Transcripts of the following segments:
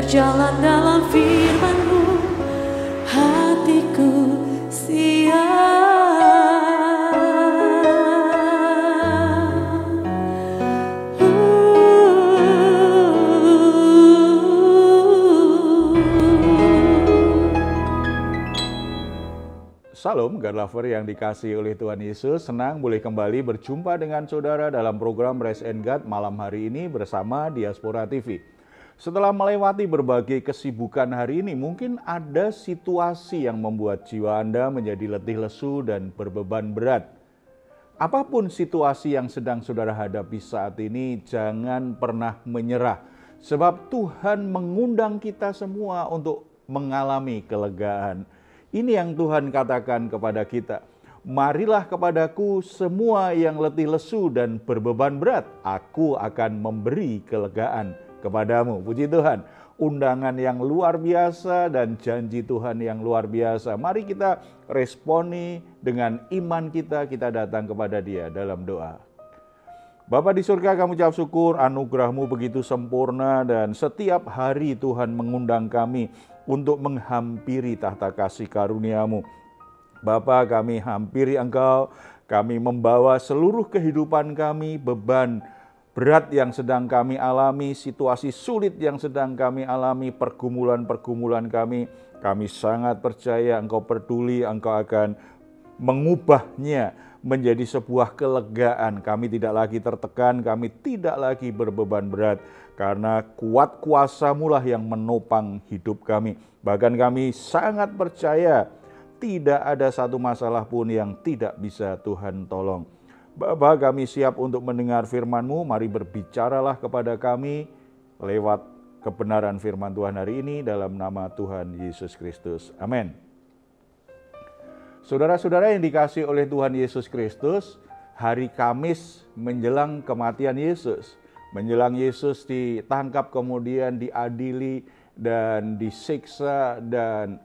berjalan dalam firman-Mu, hatiku siap. Salam God Lover yang dikasihi oleh Tuhan Yesus, senang boleh kembali berjumpa dengan saudara dalam program Rise and God malam hari ini bersama Diaspora TV. Setelah melewati berbagai kesibukan hari ini, mungkin ada situasi yang membuat jiwa Anda menjadi letih lesu dan berbeban berat. Apapun situasi yang sedang saudara hadapi saat ini, jangan pernah menyerah. Sebab Tuhan mengundang kita semua untuk mengalami kelegaan. Ini yang Tuhan katakan kepada kita. Marilah kepadaku semua yang letih lesu dan berbeban berat. Aku akan memberi kelegaan kepadamu. Puji Tuhan. Undangan yang luar biasa dan janji Tuhan yang luar biasa. Mari kita responi dengan iman kita datang kepada Dia dalam doa. Bapa di surga, kami ucap syukur, anugerah-Mu begitu sempurna dan setiap hari Tuhan mengundang kami untuk menghampiri tahta kasih karunia-Mu. Bapa, kami hampiri Engkau, kami membawa seluruh kehidupan kami, beban berat yang sedang kami alami, situasi sulit yang sedang kami alami, pergumulan-pergumulan kami. Kami sangat percaya Engkau peduli, Engkau akan mengubahnya menjadi sebuah kelegaan. Kami tidak lagi tertekan, kami tidak lagi berbeban berat, karena kuat kuasa-Mu lah yang menopang hidup kami. Bahkan kami sangat percaya tidak ada satu masalah pun yang tidak bisa Tuhan tolong. Bapa, kami siap untuk mendengar firman-Mu. Mari berbicaralah kepada kami lewat kebenaran firman Tuhan hari ini dalam nama Tuhan Yesus Kristus. Amin. Saudara-saudara yang dikasihi oleh Tuhan Yesus Kristus, hari Kamis menjelang kematian Yesus, menjelang Yesus ditangkap kemudian diadili dan disiksa dan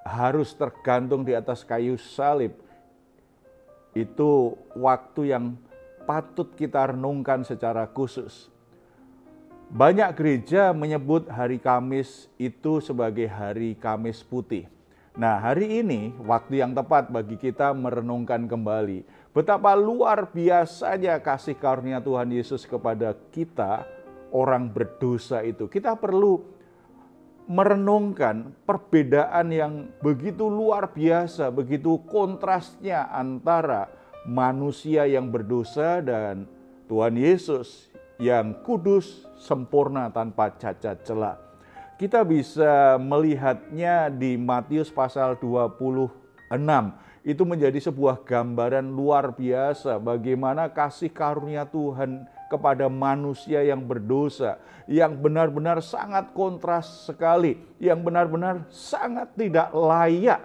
harus tergantung di atas kayu salib. Itu waktu yang patut kita renungkan secara khusus. Banyak gereja menyebut hari Kamis itu sebagai hari Kamis Putih. Nah, hari ini waktu yang tepat bagi kita merenungkan kembali betapa luar biasanya kasih karunia Tuhan Yesus kepada kita, orang berdosa itu. Kita perlu merenungkan perbedaan yang begitu luar biasa, begitu kontrasnya antara manusia yang berdosa dan Tuhan Yesus yang kudus, sempurna, tanpa cacat celah. Kita bisa melihatnya di Matius pasal 26. Itu menjadi sebuah gambaran luar biasa bagaimana kasih karunia Tuhan kepada manusia yang berdosa, yang benar-benar sangat kontras sekali, yang benar-benar sangat tidak layak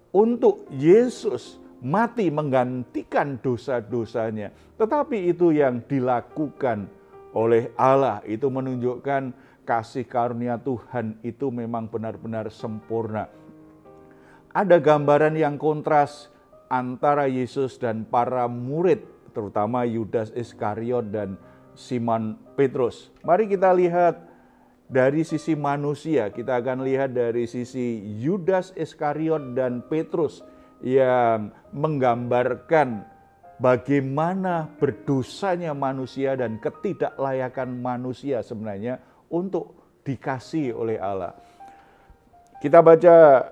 untuk Yesus mati menggantikan dosa-dosanya. Tetapi itu yang dilakukan oleh Allah, itu menunjukkan kasih karunia Tuhan itu memang benar-benar sempurna. Ada gambaran yang kontras antara Yesus dan para murid, terutama Yudas Iskariot dan Simon Petrus. Mari kita lihat dari sisi manusia, kita akan lihat dari sisi Yudas Iskariot dan Petrus yang menggambarkan bagaimana berdosanya manusia dan ketidaklayakan manusia sebenarnya untuk dikasihi oleh Allah. Kita baca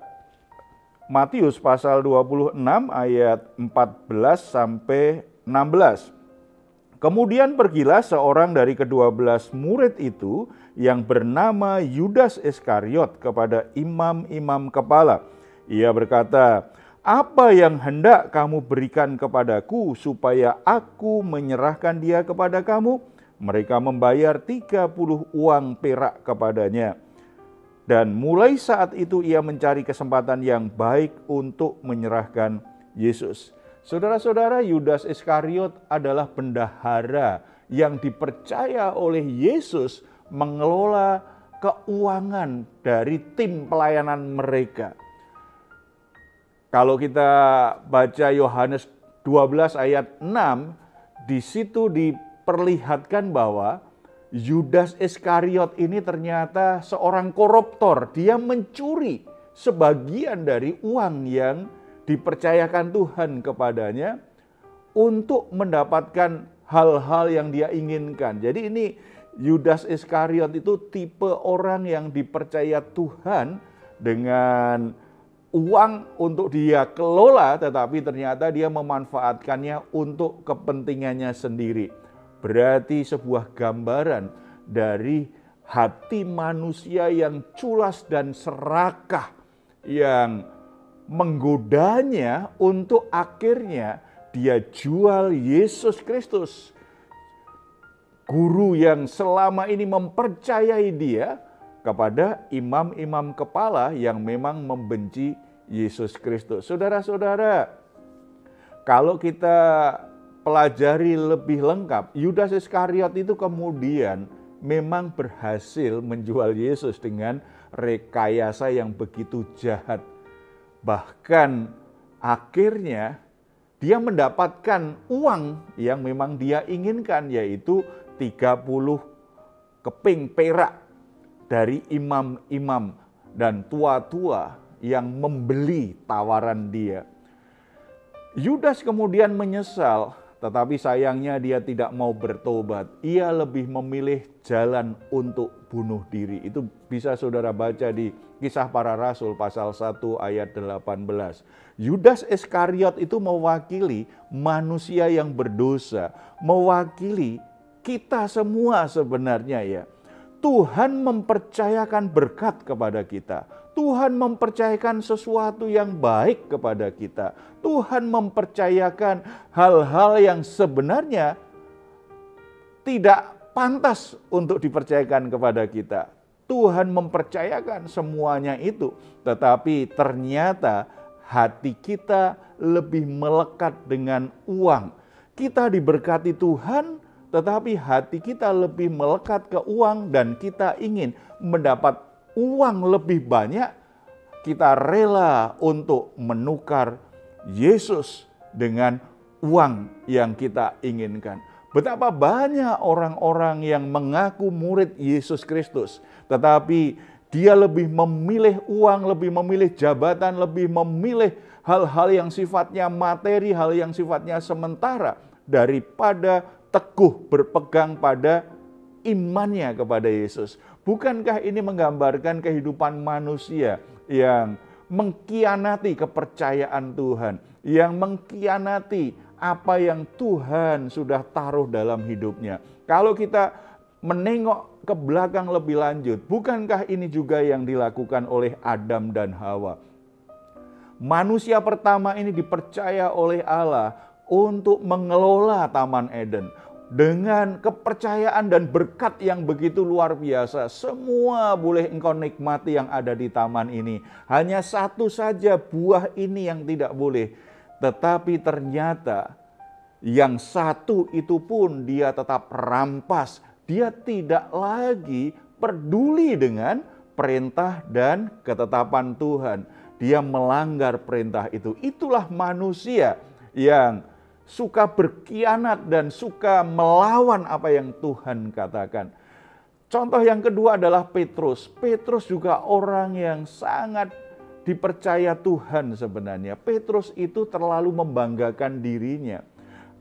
Matius pasal 26 ayat 14 sampai 16. Kemudian pergilah seorang dari ke-12 murid itu yang bernama Yudas Iskariot kepada imam-imam kepala. Ia berkata, "Apa yang hendak kamu berikan kepadaku supaya aku menyerahkan dia kepada kamu?" Mereka membayar 30 uang perak kepadanya. Dan mulai saat itu ia mencari kesempatan yang baik untuk menyerahkan Yesus. Saudara-saudara, Yudas Iskariot adalah bendahara yang dipercaya oleh Yesus mengelola keuangan dari tim pelayanan mereka. Kalau kita baca Yohanes 12 ayat 6, di situ diperlihatkan bahwa Yudas Iskariot ini ternyata seorang koruptor. Dia mencuri sebagian dari uang yang dipercayakan Tuhan kepadanya untuk mendapatkan hal-hal yang dia inginkan. Jadi ini Yudas Iskariot itu tipe orang yang dipercaya Tuhan dengan uang untuk dia kelola, tetapi ternyata dia memanfaatkannya untuk kepentingannya sendiri. Berarti sebuah gambaran dari hati manusia yang culas dan serakah, yang menggodanya untuk akhirnya dia jual Yesus Kristus, guru yang selama ini mempercayai dia, kepada imam-imam kepala yang memang membenci Yesus Kristus. Saudara-saudara, kalau kita pelajari lebih lengkap, Yudas Iskariot itu kemudian memang berhasil menjual Yesus dengan rekayasa yang begitu jahat. Bahkan akhirnya dia mendapatkan uang yang memang dia inginkan, yaitu 30 keping perak dari imam-imam dan tua-tua yang membeli tawaran dia. Yudas kemudian menyesal, tetapi sayangnya dia tidak mau bertobat. Ia lebih memilih jalan untuk bunuh diri. Itu bisa saudara baca di Kisah Para Rasul pasal 1 ayat 18. Yudas Iskariot itu mewakili manusia yang berdosa, mewakili kita semua sebenarnya ya. Tuhan mempercayakan berkat kepada kita. Tuhan mempercayakan sesuatu yang baik kepada kita. Tuhan mempercayakan hal-hal yang sebenarnya tidak pantas untuk dipercayakan kepada kita. Tuhan mempercayakan semuanya itu, tetapi ternyata hati kita lebih melekat dengan uang. Kita diberkati Tuhan, tetapi hati kita lebih melekat ke uang dan kita ingin mendapat uang lebih banyak. Kita rela untuk menukar Yesus dengan uang yang kita inginkan. Betapa banyak orang-orang yang mengaku murid Yesus Kristus, tetapi dia lebih memilih uang, lebih memilih jabatan, lebih memilih hal-hal yang sifatnya materi, hal yang sifatnya sementara, daripada teguh berpegang pada imannya kepada Yesus. Bukankah ini menggambarkan kehidupan manusia yang mengkhianati kepercayaan Tuhan, yang mengkhianati apa yang Tuhan sudah taruh dalam hidupnya? Kalau kita menengok ke belakang lebih lanjut, bukankah ini juga yang dilakukan oleh Adam dan Hawa? Manusia pertama ini dipercaya oleh Allah untuk mengelola Taman Eden. Dengan kepercayaan dan berkat yang begitu luar biasa, semua boleh engkau nikmati yang ada di taman ini. Hanya satu saja buah ini yang tidak boleh. Tetapi ternyata yang satu itu pun dia tetap rampas. Dia tidak lagi peduli dengan perintah dan ketetapan Tuhan. Dia melanggar perintah itu. Itulah manusia yang suka berkhianat dan suka melawan apa yang Tuhan katakan. Contoh yang kedua adalah Petrus. Petrus juga orang yang sangat dipercaya Tuhan sebenarnya. Petrus itu terlalu membanggakan dirinya.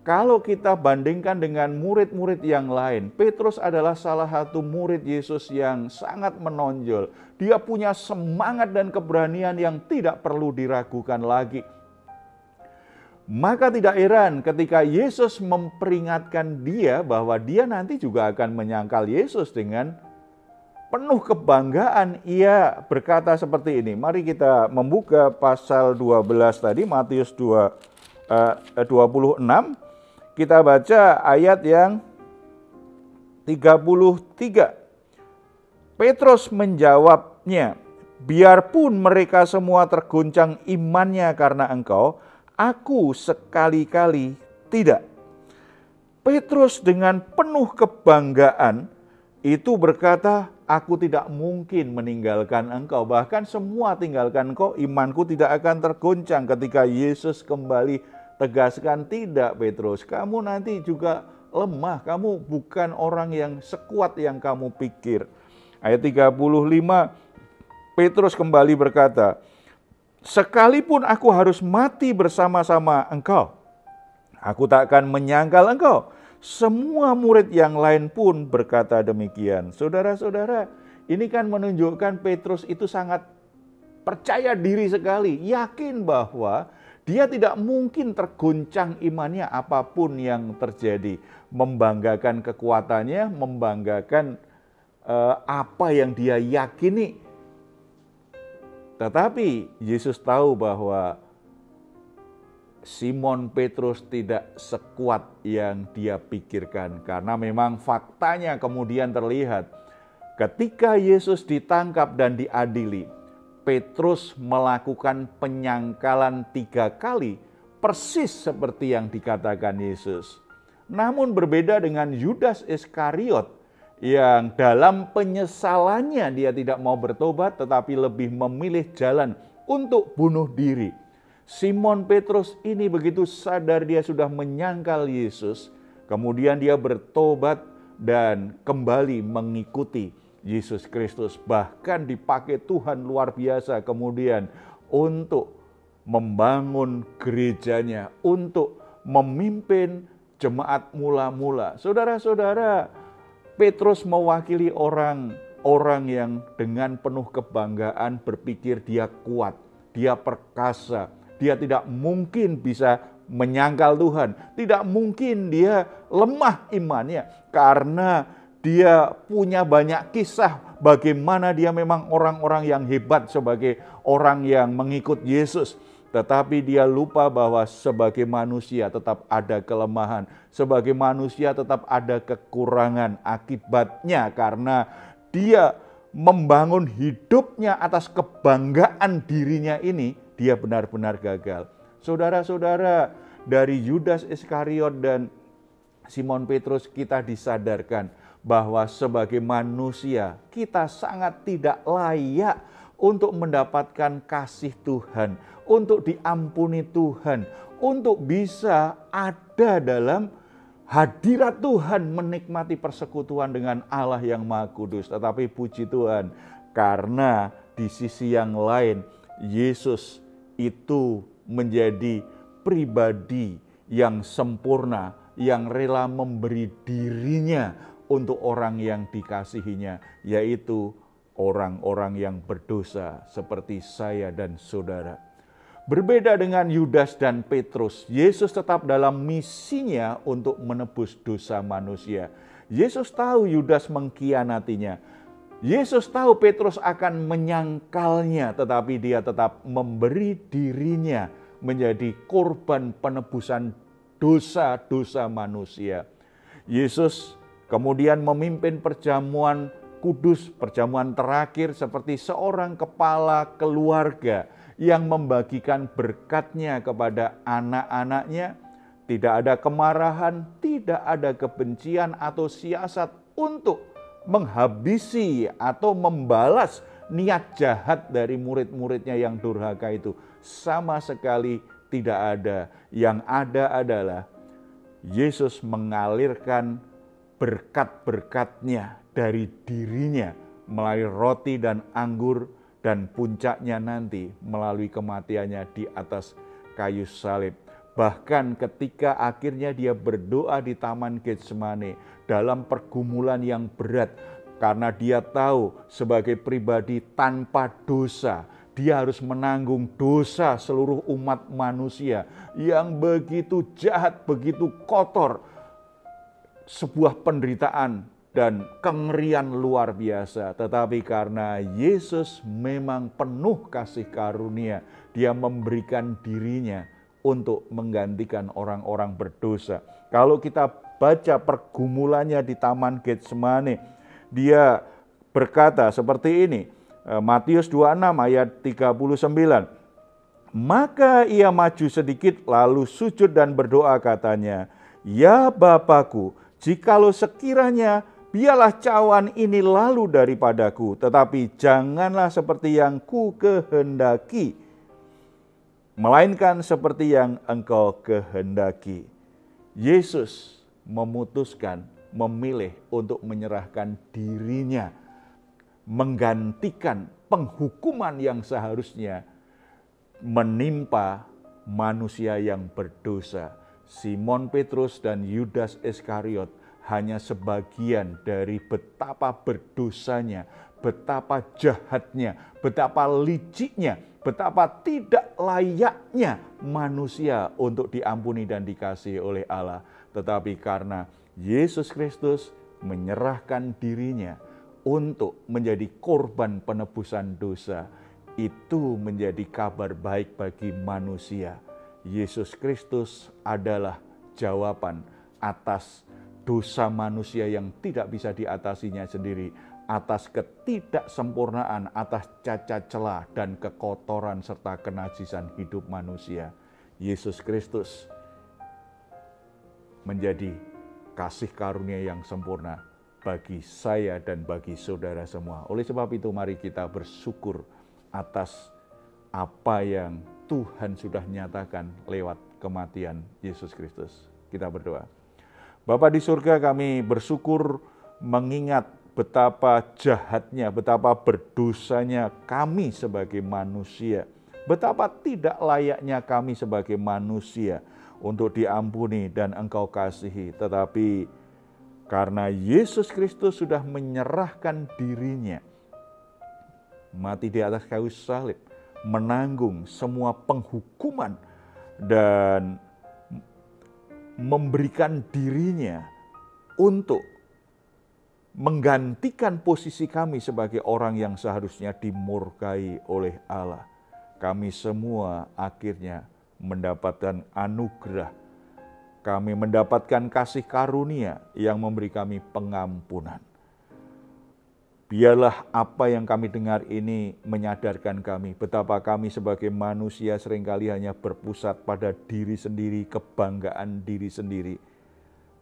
Kalau kita bandingkan dengan murid-murid yang lain, Petrus adalah salah satu murid Yesus yang sangat menonjol. Dia punya semangat dan keberanian yang tidak perlu diragukan lagi. Maka tidak heran ketika Yesus memperingatkan dia bahwa dia nanti juga akan menyangkal Yesus dengan penuh kebanggaan. Ia berkata seperti ini. Mari kita membuka pasal 12 tadi, Matius 26. Kita baca ayat yang 33. Petrus menjawabnya, "Biarpun mereka semua terguncang imannya karena engkau, aku sekali-kali tidak." Petrus dengan penuh kebanggaan itu berkata, "Aku tidak mungkin meninggalkan engkau. Bahkan semua tinggalkan engkau, imanku tidak akan tergoncang." Ketika Yesus kembali tegaskan, "Tidak Petrus, kamu nanti juga lemah, kamu bukan orang yang sekuat yang kamu pikir. Ayat 35, Petrus kembali berkata, sekalipun aku harus mati bersama-sama engkau, aku tak akan menyangkal engkau. Semua murid yang lain pun berkata demikian. Saudara-saudara, ini kan menunjukkan Petrus itu sangat percaya diri sekali, yakin bahwa dia tidak mungkin terguncang imannya apapun yang terjadi. Membanggakan kekuatannya, membanggakan apa yang dia yakini. Tetapi Yesus tahu bahwa Simon Petrus tidak sekuat yang dia pikirkan. Karena memang faktanya kemudian terlihat. Ketika Yesus ditangkap dan diadili, Petrus melakukan penyangkalan 3 kali, persis seperti yang dikatakan Yesus. Namun berbeda dengan Yudas Iskariot, yang dalam penyesalannya dia tidak mau bertobat, tetapi lebih memilih jalan untuk bunuh diri. Simon Petrus ini begitu sadar dia sudah menyangkal Yesus, kemudian dia bertobat dan kembali mengikuti Yesus Kristus. Bahkan dipakai Tuhan luar biasa kemudian untuk membangun gerejanya, untuk memimpin jemaat mula-mula. Saudara-saudara, Petrus mewakili orang yang dengan penuh kebanggaan berpikir dia kuat, dia perkasa, dia tidak mungkin bisa menyangkal Tuhan, tidak mungkin dia lemah imannya karena dia punya banyak kisah bagaimana dia memang orang-orang yang hebat sebagai orang yang mengikut Yesus. Tetapi dia lupa bahwa sebagai manusia tetap ada kelemahan. Sebagai manusia tetap ada kekurangan. Akibatnya karena dia membangun hidupnya atas kebanggaan dirinya ini, dia benar-benar gagal. Saudara-saudara, dari Yudas Iskariot dan Simon Petrus kita disadarkan bahwa sebagai manusia kita sangat tidak layak untuk mendapatkan kasih Tuhan, untuk diampuni Tuhan, untuk bisa ada dalam hadirat Tuhan, menikmati persekutuan dengan Allah yang Maha Kudus. Tetapi puji Tuhan, karena di sisi yang lain, Yesus itu menjadi pribadi yang sempurna, yang rela memberi dirinya untuk orang yang dikasihinya, yaitu orang-orang yang berdosa seperti saya dan saudara. Berbeda dengan Yudas dan Petrus, Yesus tetap dalam misinya untuk menebus dosa manusia. Yesus tahu Yudas mengkhianatinya. Yesus tahu Petrus akan menyangkalnya, tetapi dia tetap memberi dirinya menjadi korban penebusan dosa-dosa manusia. Yesus kemudian memimpin perjamuan kudus, perjamuan terakhir seperti seorang kepala keluarga yang membagikan berkatnya kepada anak-anaknya. Tidak ada kemarahan, tidak ada kebencian atau siasat untuk menghabisi atau membalas niat jahat dari murid-muridnya yang durhaka itu. Sama sekali tidak ada. Yang ada adalah Yesus mengalirkan berkat-berkatnya dari dirinya melalui roti dan anggur, dan puncaknya nanti melalui kematiannya di atas kayu salib. Bahkan ketika akhirnya dia berdoa di Taman Getsemane dalam pergumulan yang berat, karena dia tahu sebagai pribadi tanpa dosa, dia harus menanggung dosa seluruh umat manusia yang begitu jahat, begitu kotor. Sebuah penderitaan dan kengerian luar biasa. Tetapi karena Yesus memang penuh kasih karunia, dia memberikan dirinya untuk menggantikan orang-orang berdosa. Kalau kita baca pergumulannya di Taman Getsemane, dia berkata seperti ini, Matius 26 ayat 39. Maka ia maju sedikit lalu sujud dan berdoa katanya, "Ya Bapa-Ku, jikalau sekiranya biarlah cawan ini lalu daripadaku, tetapi janganlah seperti yang ku kehendaki, melainkan seperti yang Engkau kehendaki." Yesus memutuskan, memilih untuk menyerahkan dirinya, menggantikan penghukuman yang seharusnya menimpa manusia yang berdosa. Simon Petrus dan Yudas Iskariot hanya sebagian dari betapa berdosanya, betapa jahatnya, betapa liciknya, betapa tidak layaknya manusia untuk diampuni dan dikasihi oleh Allah. Tetapi karena Yesus Kristus menyerahkan dirinya untuk menjadi korban penebusan dosa, itu menjadi kabar baik bagi manusia. Yesus Kristus adalah jawaban atas dosa manusia yang tidak bisa diatasinya sendiri, atas ketidaksempurnaan, atas cacat celah dan kekotoran serta kenajisan hidup manusia. Yesus Kristus menjadi kasih karunia yang sempurna bagi saya dan bagi saudara semua. Oleh sebab itu mari kita bersyukur atas apa yang Tuhan sudah nyatakan lewat kematian Yesus Kristus. Kita berdoa. Bapa di surga, kami bersyukur mengingat betapa jahatnya, betapa berdosanya kami sebagai manusia. Betapa tidak layaknya kami sebagai manusia untuk diampuni dan Engkau kasihi. Tetapi karena Yesus Kristus sudah menyerahkan dirinya, mati di atas kayu salib, menanggung semua penghukuman dan memberikan dirinya untuk menggantikan posisi kami sebagai orang yang seharusnya dimurkai oleh Allah. Kami semua akhirnya mendapatkan anugerah. Kami mendapatkan kasih karunia yang memberi kami pengampunan. Biarlah apa yang kami dengar ini menyadarkan kami betapa kami sebagai manusia seringkali hanya berpusat pada diri sendiri, kebanggaan diri sendiri.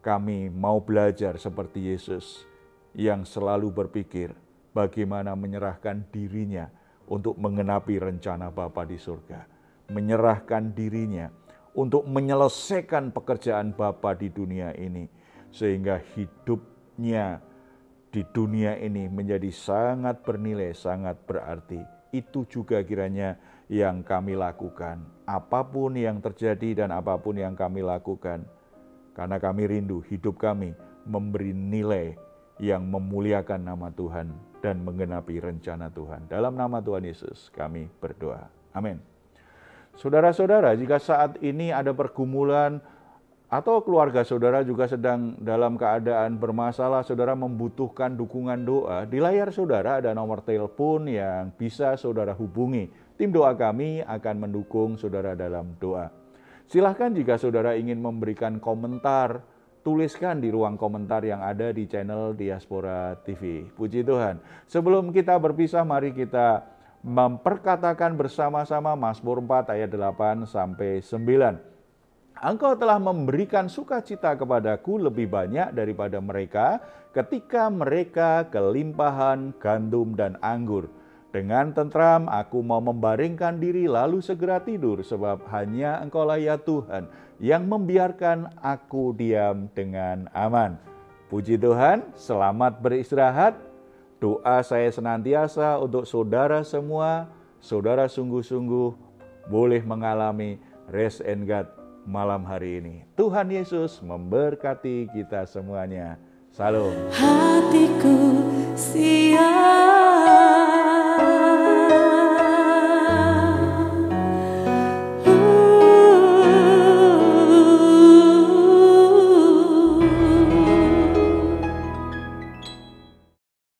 Kami mau belajar seperti Yesus yang selalu berpikir bagaimana menyerahkan dirinya untuk mengenapi rencana Bapa di surga. Menyerahkan dirinya untuk menyelesaikan pekerjaan Bapa di dunia ini. Sehingga hidupnya di dunia ini menjadi sangat bernilai, sangat berarti. Itu juga kiranya yang kami lakukan. Apapun yang terjadi dan apapun yang kami lakukan. Karena kami rindu hidup kami memberi nilai yang memuliakan nama Tuhan dan menggenapi rencana Tuhan. Dalam nama Tuhan Yesus kami berdoa. Amin. Saudara-saudara, jika saat ini ada pergumulan atau keluarga saudara juga sedang dalam keadaan bermasalah, saudara membutuhkan dukungan doa, di layar saudara ada nomor telepon yang bisa saudara hubungi. Tim doa kami akan mendukung saudara dalam doa. Silahkan jika saudara ingin memberikan komentar, tuliskan di ruang komentar yang ada di channel Diaspora TV. Puji Tuhan. Sebelum kita berpisah, mari kita memperkatakan bersama-sama Mazmur 4 ayat 8 sampai 9. Engkau telah memberikan sukacita kepadaku lebih banyak daripada mereka ketika mereka kelimpahan gandum dan anggur. Dengan tentram aku mau membaringkan diri lalu segera tidur, sebab hanya Engkaulah ya Tuhan yang membiarkan aku diam dengan aman. Puji Tuhan, selamat beristirahat. Doa saya senantiasa untuk saudara semua, saudara sungguh-sungguh boleh mengalami rest and God malam hari ini. Tuhan Yesus memberkati kita semuanya. Salam. Hatiku siap